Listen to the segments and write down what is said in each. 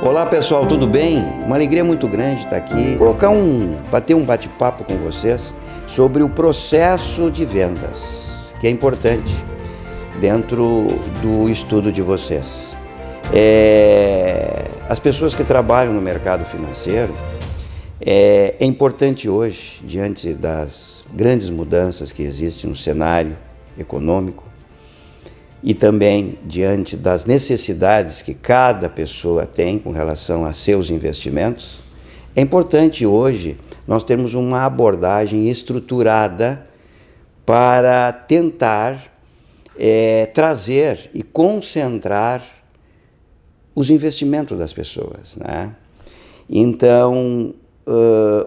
Olá pessoal, tudo bem? Uma alegria muito grande estar aqui, bater um bate-papo com vocês sobre o processo de vendas, que é importante dentro do estudo de vocês. As pessoas que trabalham no mercado financeiro, é importante hoje, diante das grandes mudanças que existem no cenário econômico e também diante das necessidades que cada pessoa tem com relação a seus investimentos, é importante hoje nós termos uma abordagem estruturada para tentar trazer e concentrar os investimentos das pessoas, né? Então,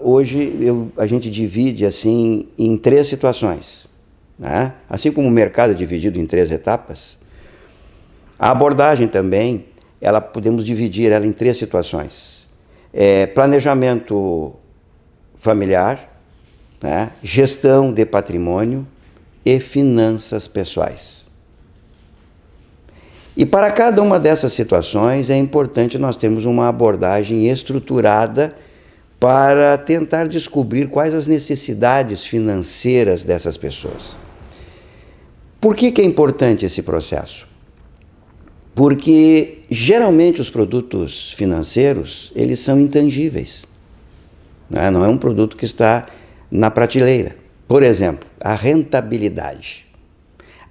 hoje a gente divide assim em 3 situações, né? Assim como o mercado é dividido em 3 etapas, a abordagem também, podemos dividir ela em 3 situações. Planejamento familiar, né? Gestão de patrimônio e finanças pessoais. E para cada uma dessas situações é importante nós termos uma abordagem estruturada para tentar descobrir quais as necessidades financeiras dessas pessoas. Por que é importante esse processo? Porque geralmente os produtos financeiros, eles são intangíveis, né? Não é um produto que está na prateleira. Por exemplo, a rentabilidade.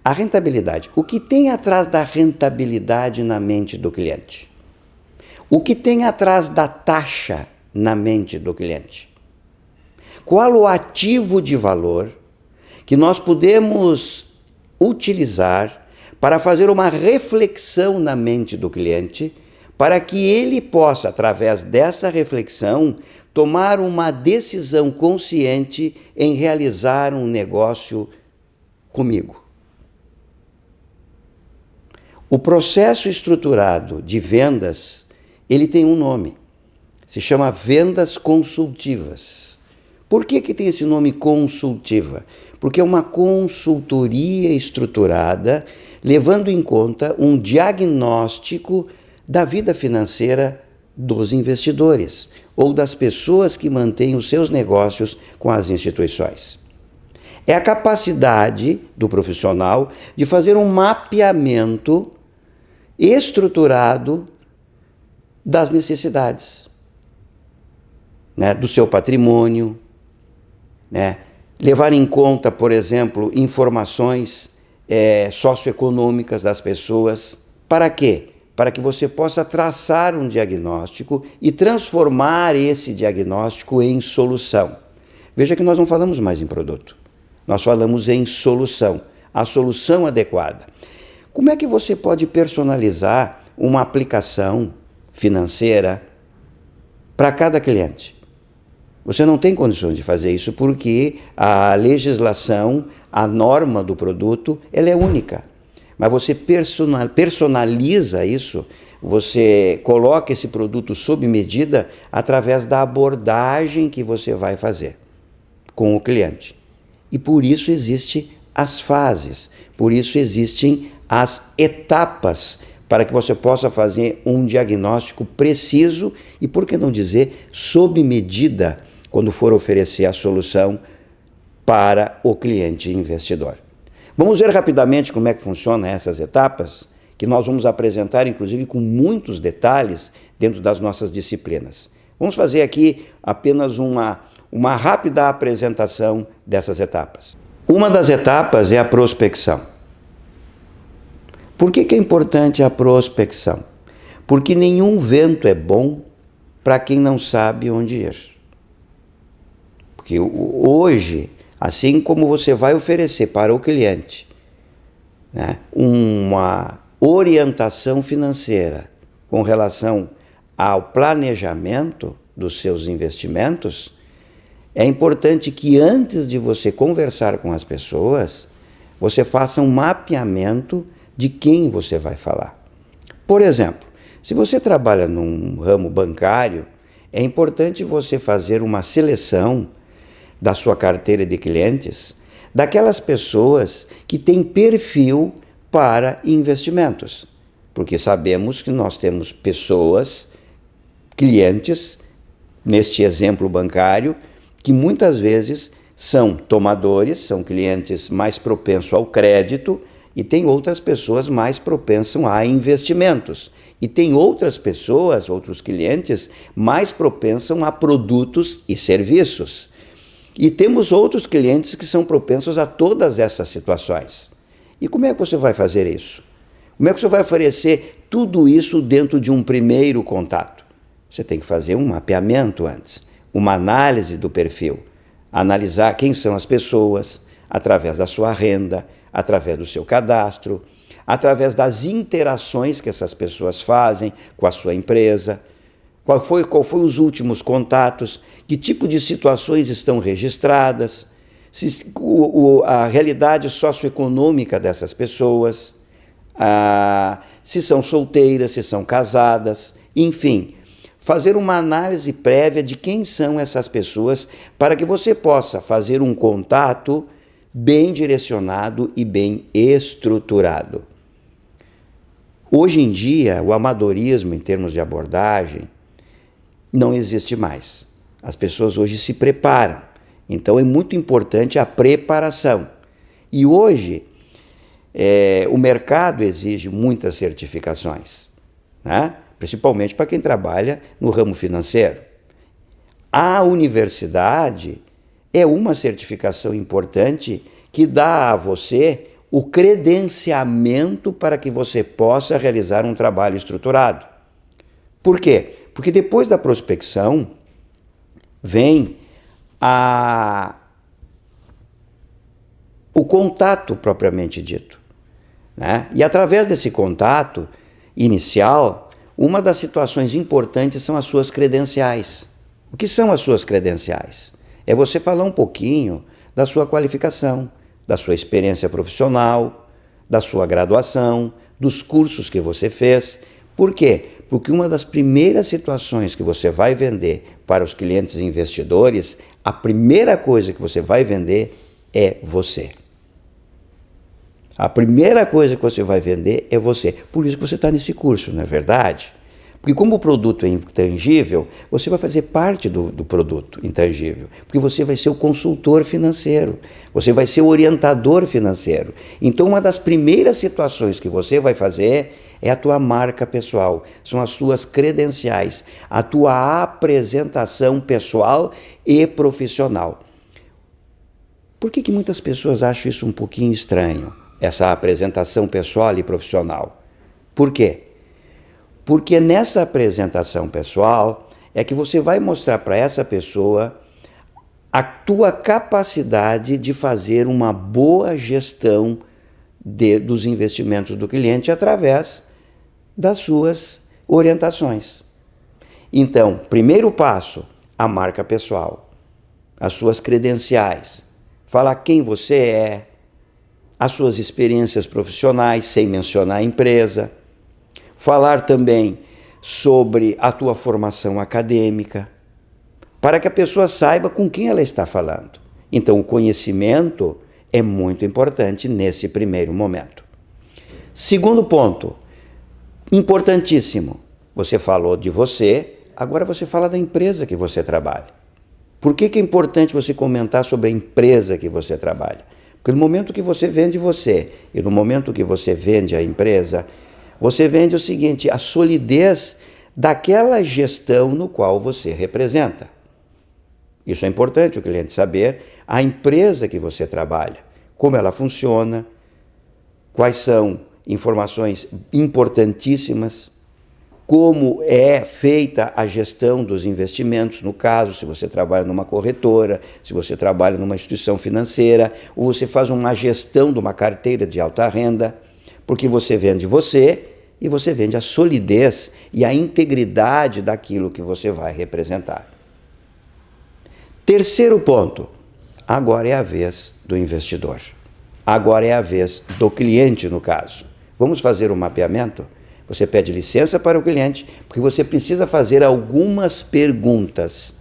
A rentabilidade. O que tem atrás da rentabilidade na mente do cliente? O que tem atrás da taxa na mente do cliente? Qual o ativo de valor que nós podemos utilizar para fazer uma reflexão na mente do cliente, para que ele possa, através dessa reflexão, tomar uma decisão consciente em realizar um negócio comigo? O processo estruturado de vendas, ele tem um nome, se chama vendas consultivas. Por que tem esse nome consultiva? Porque é uma consultoria estruturada, levando em conta um diagnóstico da vida financeira dos investidores ou das pessoas que mantêm os seus negócios com as instituições. É a capacidade do profissional de fazer um mapeamento estruturado das necessidades, né, do seu patrimônio, né, levar em conta, por exemplo, informações socioeconômicas das pessoas. Para quê? Para que você possa traçar um diagnóstico e transformar esse diagnóstico em solução. Veja que nós não falamos mais em produto, nós falamos em solução, a solução adequada. Como é que você pode personalizar uma aplicação financeira para cada cliente? Você não tem condições de fazer isso porque a legislação, a norma do produto, ela é única. Mas você personaliza isso, você coloca esse produto sob medida através da abordagem que você vai fazer com o cliente. E por isso existem as fases, por isso existem as etapas para que você possa fazer um diagnóstico preciso e, por que não dizer, sob medida, quando for oferecer a solução para o cliente investidor. Vamos ver rapidamente como é que funcionam essas etapas, que nós vamos apresentar, inclusive, com muitos detalhes dentro das nossas disciplinas. Vamos fazer aqui apenas uma rápida apresentação dessas etapas. Uma das etapas é a prospecção. Por que é importante a prospecção? Porque nenhum vento é bom para quem não sabe onde ir. Porque hoje, assim como você vai oferecer para o cliente, né, uma orientação financeira com relação ao planejamento dos seus investimentos, é importante que antes de você conversar com as pessoas, você faça um mapeamento de quem você vai falar. Por exemplo, se você trabalha num ramo bancário, é importante você fazer uma seleção da sua carteira de clientes, daquelas pessoas que têm perfil para investimentos. Porque sabemos que nós temos pessoas clientes, neste exemplo bancário, que muitas vezes são tomadores, são clientes mais propensos ao crédito, e tem outras pessoas mais propensas a investimentos. E tem outras pessoas, outros clientes, mais propensos a produtos e serviços. E temos outros clientes que são propensos a todas essas situações. E como é que você vai fazer isso? Como é que você vai oferecer tudo isso dentro de um primeiro contato? Você tem que fazer um mapeamento antes, uma análise do perfil, analisar quem são as pessoas, através da sua renda, através do seu cadastro, através das interações que essas pessoas fazem com a sua empresa, qual foi os últimos contatos, que tipo de situações estão registradas, a realidade socioeconômica dessas pessoas, se são solteiras, se são casadas, enfim, fazer uma análise prévia de quem são essas pessoas para que você possa fazer um contato bem direcionado e bem estruturado. Hoje em dia, o amadorismo em termos de abordagem não existe mais. As pessoas hoje se preparam. Então é muito importante a preparação. E hoje o mercado exige muitas certificações, né? Principalmente para quem trabalha no ramo financeiro. A universidade é uma certificação importante que dá a você o credenciamento para que você possa realizar um trabalho estruturado. Por quê? Porque depois da prospecção vem o contato propriamente dito, né? E através desse contato inicial, uma das situações importantes são as suas credenciais. O que são as suas credenciais? É você falar um pouquinho da sua qualificação, da sua experiência profissional, da sua graduação, dos cursos que você fez. Por quê? Porque uma das primeiras situações que você vai vender para os clientes e investidores, a primeira coisa que você vai vender é você. A primeira coisa que você vai vender é você. Por isso que você está nesse curso, não é verdade? Porque como o produto é intangível, você vai fazer parte do produto intangível. Porque você vai ser o consultor financeiro, você vai ser o orientador financeiro. Então, uma das primeiras situações que você vai fazer é a tua marca pessoal, são as tuas credenciais, a tua apresentação pessoal e profissional. Por que muitas pessoas acham isso um pouquinho estranho, essa apresentação pessoal e profissional? Por quê? Porque nessa apresentação pessoal é que você vai mostrar para essa pessoa a tua capacidade de fazer uma boa gestão dos investimentos do cliente através das suas orientações. Então, primeiro passo, a marca pessoal, as suas credenciais, falar quem você é, as suas experiências profissionais, sem mencionar a empresa, falar também sobre a tua formação acadêmica, para que a pessoa saiba com quem ela está falando. Então, o conhecimento é muito importante nesse primeiro momento. Segundo ponto, importantíssimo, você falou de você, agora você fala da empresa que você trabalha. Por que é importante você comentar sobre a empresa que você trabalha? Porque no momento que você vende você e no momento que você vende a empresa, você vende o seguinte, a solidez daquela gestão no qual você representa. Isso é importante o cliente saber, a empresa que você trabalha, como ela funciona, quais são informações importantíssimas, como é feita a gestão dos investimentos, no caso, se você trabalha numa corretora, se você trabalha numa instituição financeira, ou você faz uma gestão de uma carteira de alta renda, porque você vende você e você vende a solidez e a integridade daquilo que você vai representar. Terceiro ponto, agora é a vez do investidor. Agora é a vez do cliente, no caso. Vamos fazer um mapeamento? Você pede licença para o cliente, porque você precisa fazer algumas perguntas,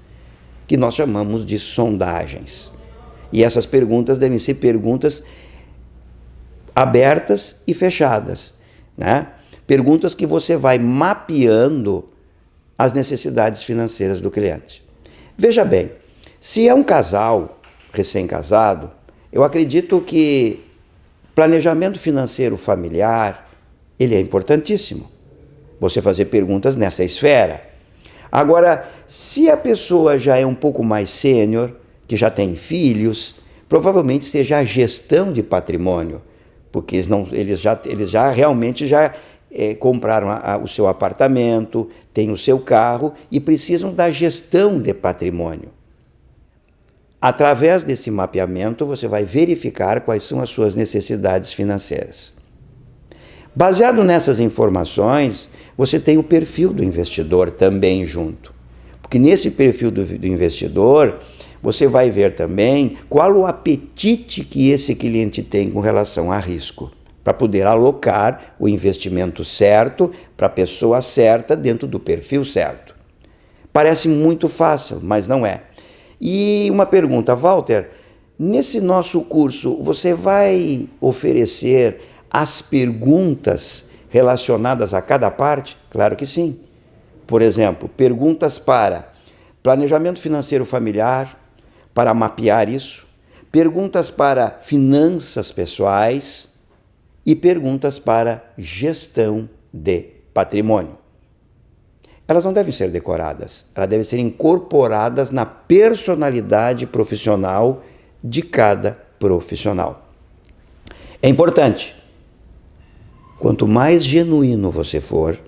que nós chamamos de sondagens. E essas perguntas devem ser perguntas abertas e fechadas, né? Perguntas que você vai mapeando as necessidades financeiras do cliente. Veja bem, se é um casal recém-casado, eu acredito que planejamento financeiro familiar, ele é importantíssimo. Você fazer perguntas nessa esfera. Agora, se a pessoa já é um pouco mais sênior, que já tem filhos, provavelmente seja a gestão de patrimônio, porque eles já realmente compraram o seu apartamento, têm o seu carro e precisam da gestão de patrimônio. Através desse mapeamento, você vai verificar quais são as suas necessidades financeiras. Baseado nessas informações, você tem o perfil do investidor também junto. Porque nesse perfil do investidor, você vai ver também qual o apetite que esse cliente tem com relação a risco, para poder alocar o investimento certo para a pessoa certa dentro do perfil certo. Parece muito fácil, mas não é. E uma pergunta, Walter, nesse nosso curso você vai oferecer as perguntas relacionadas a cada parte? Claro que sim. Por exemplo, perguntas para planejamento financeiro familiar, para mapear isso, perguntas para finanças pessoais e perguntas para gestão de patrimônio. Elas não devem ser decoradas, elas devem ser incorporadas na personalidade profissional de cada profissional. É importante, quanto mais genuíno você for,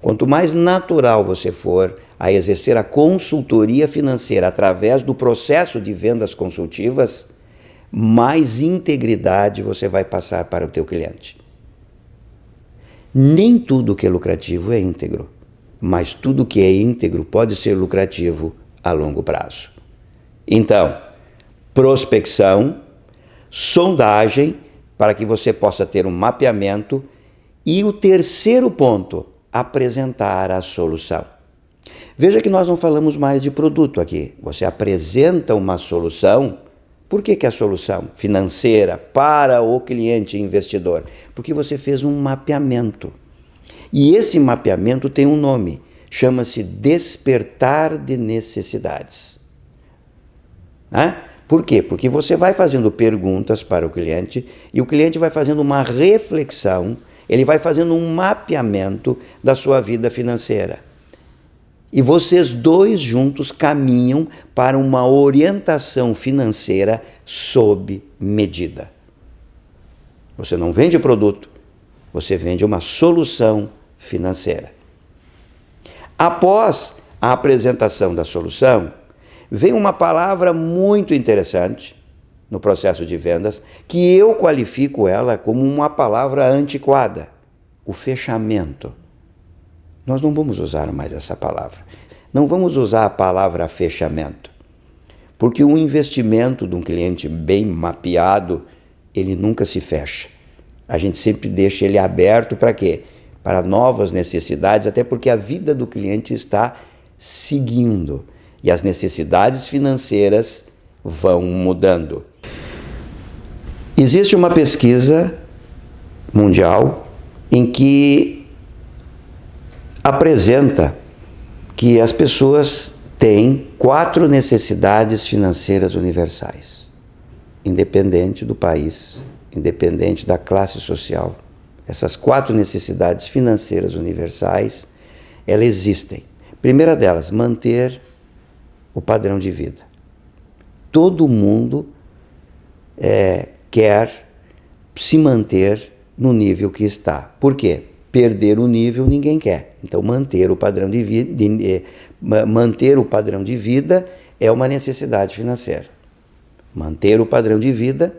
quanto mais natural você for a exercer a consultoria financeira através do processo de vendas consultivas, mais integridade você vai passar para o teu cliente. Nem tudo que é lucrativo é íntegro, mas tudo que é íntegro pode ser lucrativo a longo prazo. Então, prospecção, sondagem, para que você possa ter um mapeamento, e o terceiro ponto, apresentar a solução. Veja que nós não falamos mais de produto aqui. Você apresenta uma solução. Por que a solução financeira para o cliente investidor? Porque você fez um mapeamento. E esse mapeamento tem um nome, chama-se despertar de necessidades. Por quê? Porque você vai fazendo perguntas para o cliente e o cliente vai fazendo uma reflexão, ele vai fazendo um mapeamento da sua vida financeira. E vocês dois juntos caminham para uma orientação financeira sob medida. Você não vende produto, você vende uma solução financeira. Após a apresentação da solução, vem uma palavra muito interessante no processo de vendas, que eu qualifico ela como uma palavra antiquada: o fechamento. Nós não vamos usar mais essa palavra. Não vamos usar a palavra fechamento, porque um investimento de um cliente bem mapeado, ele nunca se fecha. A gente sempre deixa ele aberto para quê? Para novas necessidades, até porque a vida do cliente está seguindo e as necessidades financeiras vão mudando. Existe uma pesquisa mundial em que apresenta que as pessoas têm 4 necessidades financeiras universais, independente do país, independente da classe social. Essas 4 necessidades financeiras universais, elas existem. Primeira delas, manter o padrão de vida. Todo mundo quer se manter no nível que está. Por quê? Perder o nível ninguém quer. Então, manter o padrão de vida é uma necessidade financeira. Manter o padrão de vida,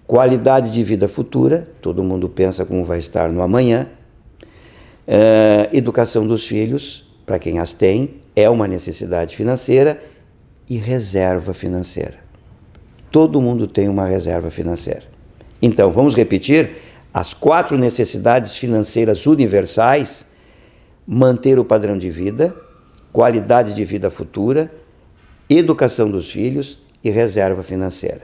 qualidade de vida futura, todo mundo pensa como vai estar no amanhã. Educação dos filhos, para quem as tem, é uma necessidade financeira, e reserva financeira. Todo mundo tem uma reserva financeira. Então, vamos repetir as 4 necessidades financeiras universais: manter o padrão de vida, qualidade de vida futura, educação dos filhos e reserva financeira.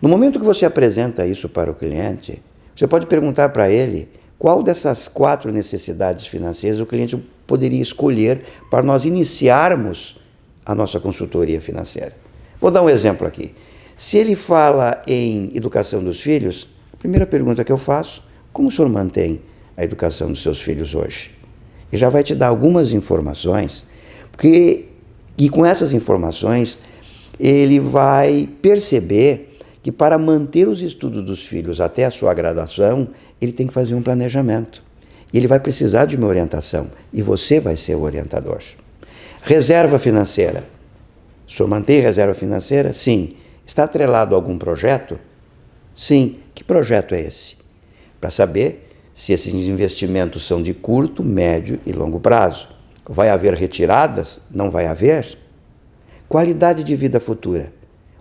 No momento que você apresenta isso para o cliente, você pode perguntar para ele qual dessas 4 necessidades financeiras o cliente poderia escolher para nós iniciarmos a nossa consultoria financeira. Vou dar um exemplo aqui. Se ele fala em educação dos filhos, a primeira pergunta que eu faço: como o senhor mantém a educação dos seus filhos hoje? E já vai te dar algumas informações, e com essas informações ele vai perceber que para manter os estudos dos filhos até a sua graduação, ele tem que fazer um planejamento. E ele vai precisar de uma orientação, e você vai ser o orientador. Reserva financeira. O senhor mantém reserva financeira? Sim. Está atrelado a algum projeto? Sim. Que projeto é esse? Para saber se esses investimentos são de curto, médio e longo prazo. Vai haver retiradas? Não vai haver? Qualidade de vida futura.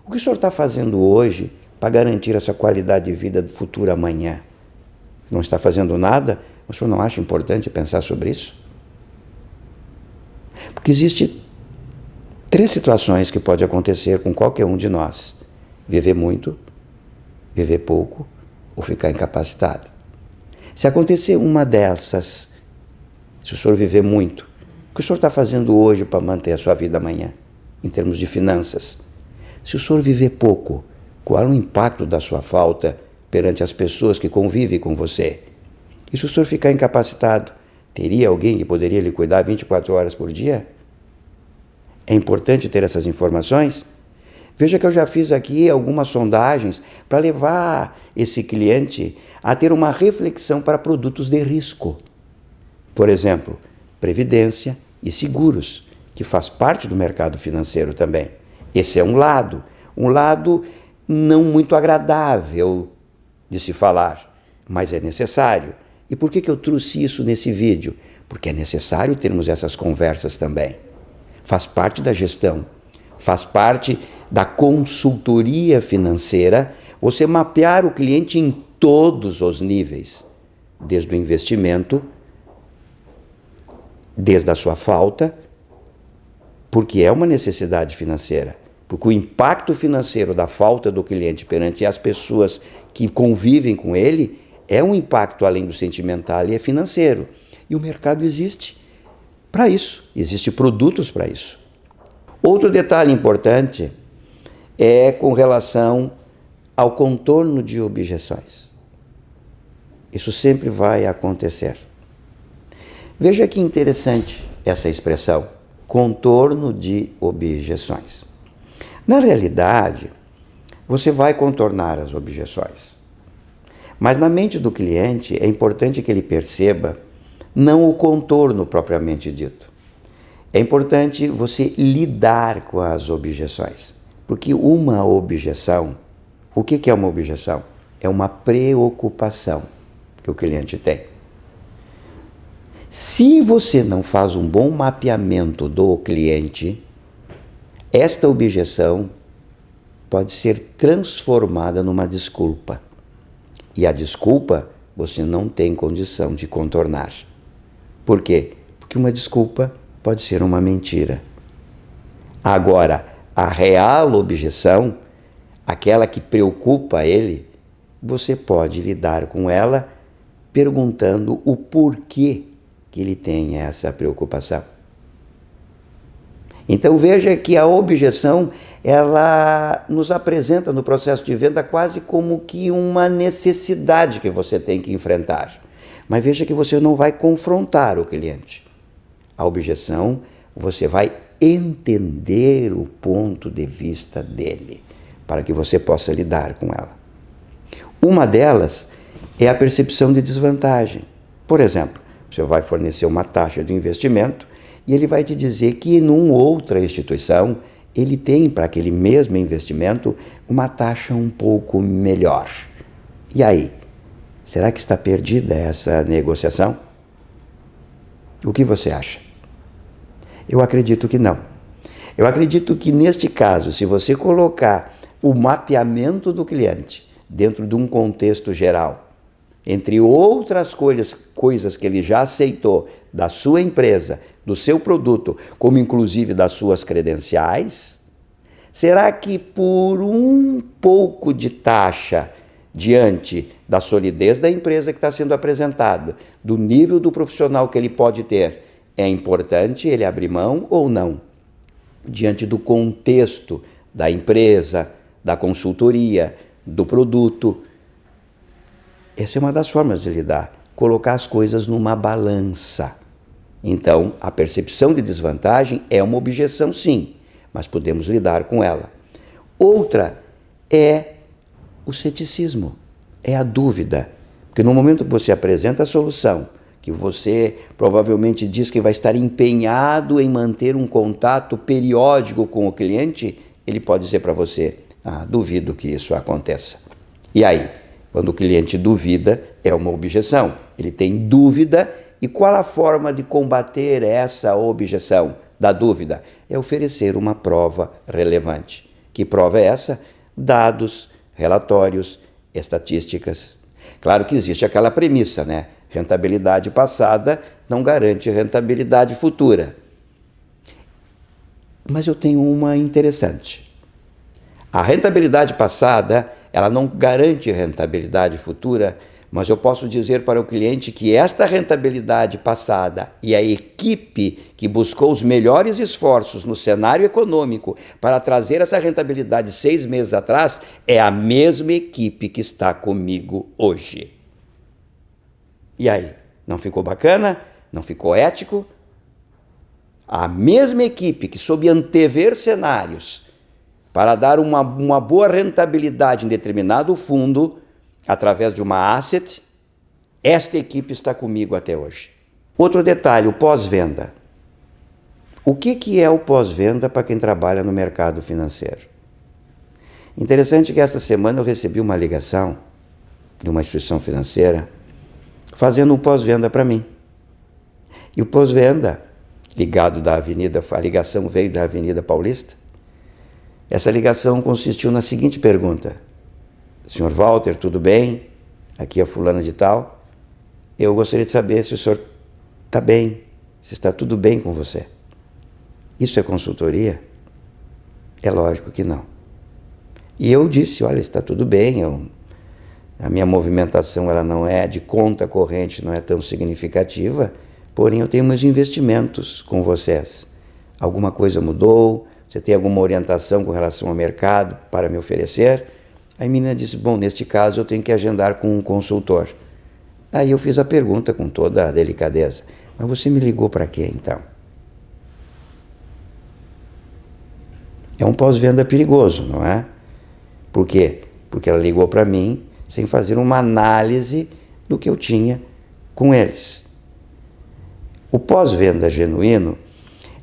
O que o senhor está fazendo hoje para garantir essa qualidade de vida futura amanhã? Não está fazendo nada? O senhor não acha importante pensar sobre isso? Porque existem 3 situações que podem acontecer com qualquer um de nós: viver muito, viver pouco ou ficar incapacitado. Se acontecer uma dessas, se o senhor viver muito, o que o senhor está fazendo hoje para manter a sua vida amanhã, em termos de finanças? Se o senhor viver pouco, qual é o impacto da sua falta perante as pessoas que convivem com você? E se o senhor ficar incapacitado, teria alguém que poderia lhe cuidar 24 horas por dia? É importante ter essas informações. Veja que eu já fiz aqui algumas sondagens para levar esse cliente a ter uma reflexão para produtos de risco. Por exemplo, previdência e seguros, que faz parte do mercado financeiro também. Esse é um lado não muito agradável de se falar, mas é necessário. E por que eu trouxe isso nesse vídeo? Porque é necessário termos essas conversas também. Faz parte da gestão, faz parte da consultoria financeira, você mapear o cliente em todos os níveis, desde o investimento, desde a sua falta, porque é uma necessidade financeira, porque o impacto financeiro da falta do cliente perante as pessoas que convivem com ele é um impacto além do sentimental e é financeiro. E o mercado existe para isso, existem produtos para isso. Outro detalhe importante é com relação ao contorno de objeções. Isso sempre vai acontecer. Veja que interessante essa expressão, contorno de objeções. Na realidade, você vai contornar as objeções. Mas na mente do cliente é importante que ele perceba não o contorno propriamente dito. É importante você lidar com as objeções. Porque uma objeção, o que é uma objeção? É uma preocupação que o cliente tem. Se você não faz um bom mapeamento do cliente, esta objeção pode ser transformada numa desculpa. E a desculpa você não tem condição de contornar. Por quê? Porque uma desculpa pode ser uma mentira. Agora, a real objeção, aquela que preocupa ele, você pode lidar com ela perguntando o porquê que ele tem essa preocupação. Então veja que a objeção, ela nos apresenta no processo de venda quase como que uma necessidade que você tem que enfrentar. Mas veja que você não vai confrontar o cliente. A objeção, você vai entender o ponto de vista dele, para que você possa lidar com ela. Uma delas é a percepção de desvantagem. Por exemplo, você vai fornecer uma taxa de investimento e ele vai te dizer que em outra instituição ele tem para aquele mesmo investimento uma taxa um pouco melhor. E aí? Será que está perdida essa negociação? O que você acha? Eu acredito que não. Eu acredito que neste caso, se você colocar o mapeamento do cliente dentro de um contexto geral, entre outras coisas que ele já aceitou da sua empresa, do seu produto, como inclusive das suas credenciais, será que por um pouco de taxa diante da solidez da empresa que está sendo apresentada, do nível do profissional que ele pode ter, É importante ele abrir mão ou não? Diante do contexto da empresa, da consultoria, do produto. Essa é uma das formas de lidar. Colocar as coisas numa balança. Então, a percepção de desvantagem é uma objeção, sim, mas podemos lidar com ela. Outra é o ceticismo, é a dúvida. Porque no momento que você apresenta a solução, que você provavelmente diz que vai estar empenhado em manter um contato periódico com o cliente, ele pode dizer para você, duvido que isso aconteça. E aí, quando o cliente duvida, é uma objeção. Ele tem dúvida, e qual a forma de combater essa objeção da dúvida? É oferecer uma prova relevante. Que prova é essa? Dados, relatórios, estatísticas. Claro que existe aquela premissa, né? Rentabilidade passada não garante rentabilidade futura. Mas eu tenho uma interessante. A rentabilidade passada, ela não garante rentabilidade futura, mas eu posso dizer para o cliente que esta rentabilidade passada e a equipe que buscou os melhores esforços no cenário econômico para trazer essa rentabilidade 6 meses atrás é a mesma equipe que está comigo hoje. E aí, não ficou bacana? Não ficou ético? A mesma equipe que soube antever cenários para dar uma boa rentabilidade em determinado fundo, através de uma asset, esta equipe está comigo até hoje. Outro detalhe, o pós-venda. O que é o pós-venda para quem trabalha no mercado financeiro? Interessante que esta semana eu recebi uma ligação de uma instituição financeira fazendo um pós-venda para mim. E o pós-venda, ligado da avenida, a ligação veio da Avenida Paulista. Essa ligação consistiu na seguinte pergunta: Senhor Walter, tudo bem? Aqui é fulano de tal. Eu gostaria de saber se o senhor está bem, se está tudo bem com você. Isso é consultoria? É lógico que não. E eu disse, olha, está tudo bem, a minha movimentação ela não é de conta corrente, não é tão significativa, porém eu tenho meus investimentos com vocês. Alguma coisa mudou? Você tem alguma orientação com relação ao mercado para me oferecer? Aí a menina disse, bom, neste caso eu tenho que agendar com um consultor. Aí eu fiz a pergunta com toda a delicadeza, mas você me ligou para quê então? É um pós-venda perigoso, não é? Por quê? Porque ela ligou para mim sem fazer uma análise do que eu tinha com eles. O pós-venda genuíno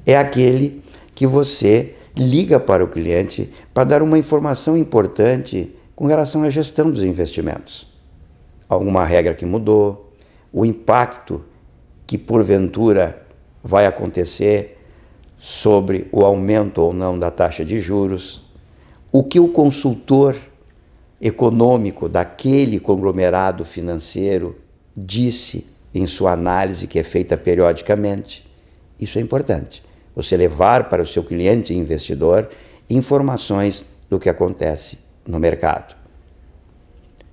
é aquele que você liga para o cliente para dar uma informação importante com relação à gestão dos investimentos. Alguma regra que mudou, o impacto que porventura vai acontecer sobre o aumento ou não da taxa de juros, o que o consultor econômico daquele conglomerado financeiro disse em sua análise que é feita periodicamente. Isso é importante. Você levar para o seu cliente investidor informações do que acontece no mercado,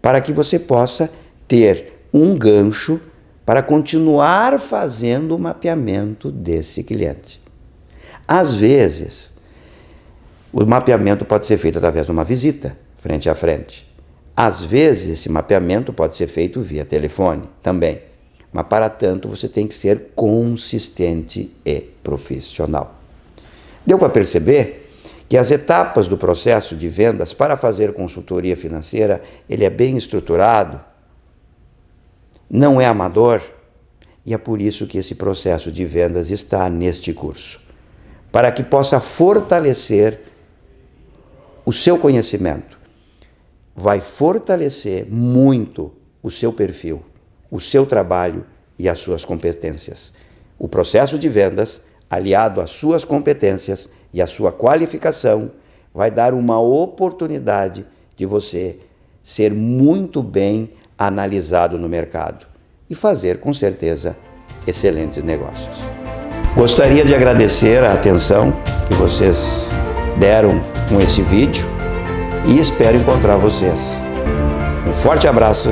para que você possa ter um gancho para continuar fazendo o mapeamento desse cliente. Às vezes, o mapeamento pode ser feito através de uma visita, frente a frente. Às vezes, esse mapeamento pode ser feito via telefone também. Mas, para tanto, você tem que ser consistente e profissional. Deu para perceber que as etapas do processo de vendas para fazer consultoria financeira, ele é bem estruturado, não é amador, e é por isso que esse processo de vendas está neste curso, para que possa fortalecer o seu conhecimento. Vai fortalecer muito o seu perfil, o seu trabalho e as suas competências. O processo de vendas, aliado às suas competências e à sua qualificação, vai dar uma oportunidade de você ser muito bem analisado no mercado e fazer, com certeza, excelentes negócios. Gostaria de agradecer a atenção que vocês deram com esse vídeo e espero encontrar vocês. Um forte abraço